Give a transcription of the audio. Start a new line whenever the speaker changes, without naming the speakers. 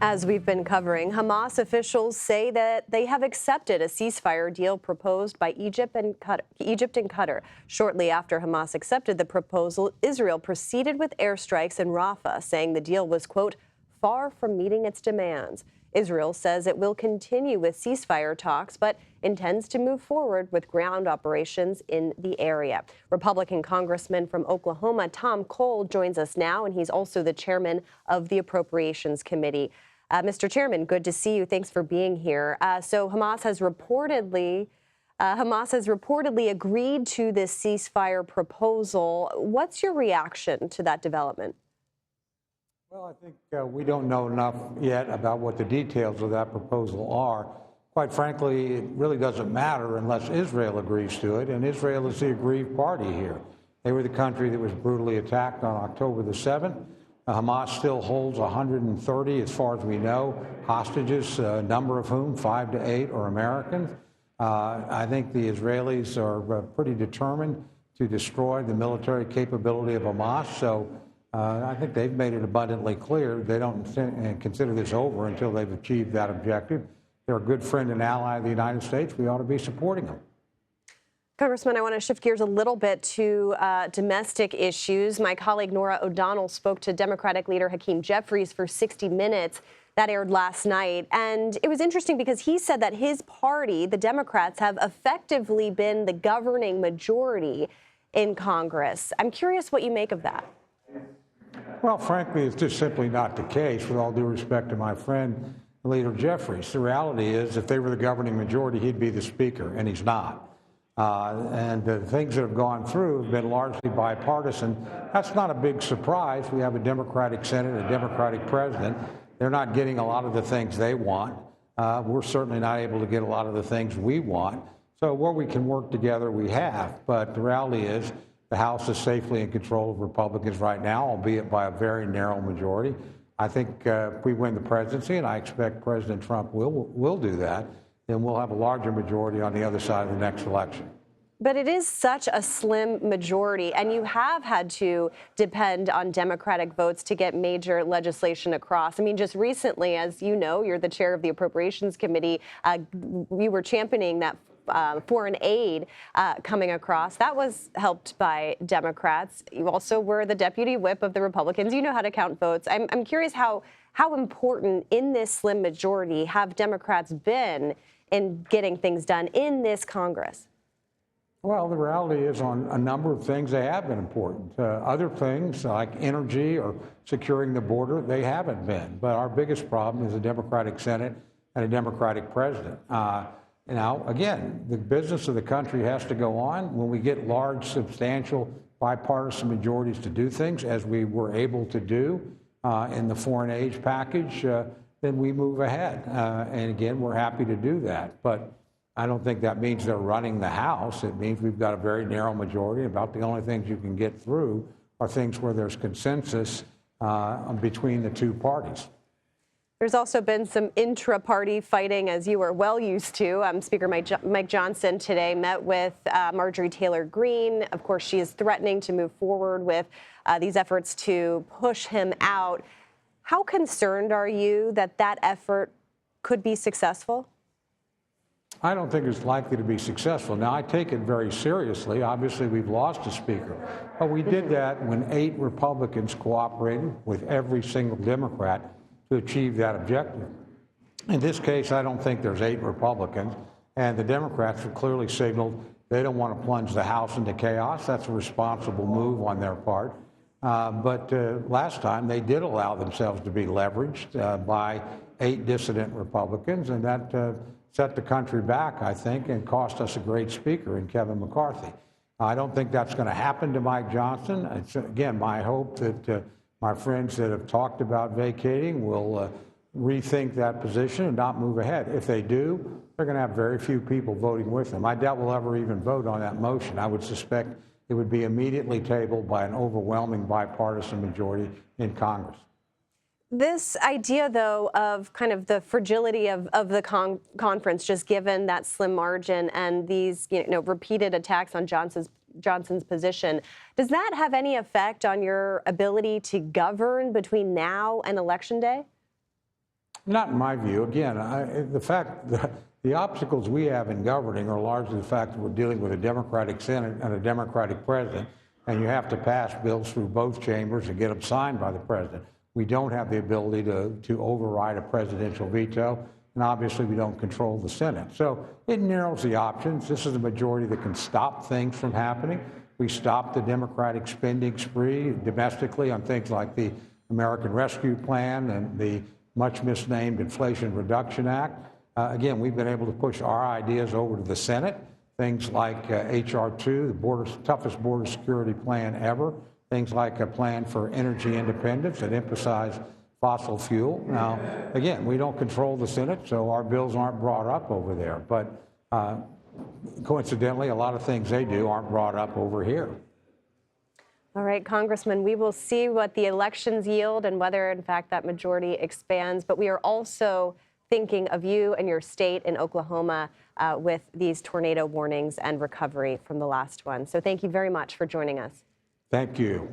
As we've been covering, Hamas officials say that they have accepted a ceasefire deal proposed by Egypt and Qatar. Shortly after Hamas accepted the proposal, Israel proceeded with airstrikes in Rafah, saying the deal was, quote, far from meeting its demands. Israel says it will continue with ceasefire talks, but intends to move forward with ground operations in the area. Republican Congressman from Oklahoma, Tom Cole, joins us now, and he's also the chairman of the Appropriations Committee. Mr. Chairman, good to see you. Thanks for being here. So Hamas has reportedly agreed to this ceasefire proposal. What's your reaction to that development?
Well, I think we don't know enough yet about what the details of that proposal are. Quite frankly, it really doesn't matter unless Israel agrees to it, and Israel is the aggrieved party here. They were the country that was brutally attacked on October the 7th. Hamas still holds 130, as far as we know, hostages, a number of whom, 5 to 8, are Americans. I think the Israelis are pretty determined to destroy the military capability of Hamas. So I think they've made it abundantly clear they don't consider this over until they've achieved that objective. They're a good friend and ally of the United States. We ought to be supporting them.
Congressman, I want to shift gears a little bit to domestic issues. My colleague Norah O'Donnell spoke to Democratic leader Hakeem Jeffries for 60 Minutes. That aired last night. And it was interesting because he said that his party, the Democrats, have effectively been the governing majority in Congress. I'm curious what you make of that.
Well, frankly, it's just simply not the case, with all due respect to my friend, Leader Jeffries. The reality is, if they were the governing majority, he'd be the speaker, and he's not. And the things that have gone through have been largely bipartisan. That's not a big surprise. We have a Democratic Senate, a Democratic president. They're not getting a lot of the things they want. We're certainly not able to get a lot of the things we want. So where we can work together, we have. But the reality is the House is safely in control of Republicans right now, albeit by a very narrow majority. I think if we win the presidency, and I expect President Trump will do that, then we'll have a larger majority on the other side of the next election.
But it is such a slim majority, and you have had to depend on Democratic votes to get major legislation across. I mean, just recently, as you know, you're the chair of the Appropriations Committee. We were championing that foreign aid coming across. That was helped by Democrats. You also were the deputy whip of the Republicans. You know how to count votes. I'm curious how important in this slim majority have Democrats been in getting things done in this Congress?
Well, the reality is on a number of things they have been important. Other things like energy or securing the border, they haven't been. But our biggest problem is a Democratic Senate and a Democratic president. Now, again, the business of the country has to go on. When we get large, substantial, bipartisan majorities to do things, as we were able to do in the foreign aid package, then we move ahead. And again, we're happy to do that. But I don't think that means they're running the House. It means we've got a very narrow majority. About the only things you can get through are things where there's consensus between the two parties.
There's also been some intra-party fighting, as you are well used to. Speaker Mike Johnson today met with Marjorie Taylor Greene. Of course, she is threatening to move forward with these efforts to push him out. How concerned are you that that effort could be successful?
I don't think it's likely to be successful. Now, I take it very seriously. Obviously, we've lost a speaker. But we did that when 8 Republicans cooperated with every single Democrat to achieve that objective. In this case, I don't think there's 8 Republicans. And the Democrats have clearly signaled they don't want to plunge the House into chaos. That's a responsible move on their part. But last time, they did allow themselves to be leveraged by 8 dissident Republicans, and that set the country back, I think, and cost us a great speaker in Kevin McCarthy. I don't think that's going to happen to Mike Johnson. It's, again, my hope that my friends that have talked about vacating will rethink that position and not move ahead. If they do, they're going to have very few people voting with them. I doubt we'll ever even vote on that motion. I would suspect it would be immediately tabled by an overwhelming bipartisan majority in Congress.
This idea, though, of kind of the fragility of the conference, just given that slim margin and these repeated attacks on Johnson's position, does that have any effect on your ability to govern between now and Election Day?
Not in my view. Again, the obstacles we have in governing are largely the fact that we're dealing with a Democratic Senate and a Democratic president, and you have to pass bills through both chambers and get them signed by the president. We don't have the ability to override a presidential veto, and obviously we don't control the Senate. So it narrows the options. This is a majority that can stop things from happening. We stopped the Democratic spending spree domestically on things like the American Rescue Plan and the much misnamed Inflation Reduction Act. Again, we've been able to push our ideas over to the Senate, things like H.R. 2, the toughest border security plan ever, things like a plan for energy independence that emphasized fossil fuel. Now, again, we don't control the Senate, so our bills aren't brought up over there. But coincidentally, a lot of things they do aren't brought up over here.
All right, Congressman, we will see what the elections yield and whether, in fact, that majority expands. But we are also thinking of you and your state in Oklahoma with these tornado warnings and recovery from the last one. So thank you very much for joining us.
Thank you.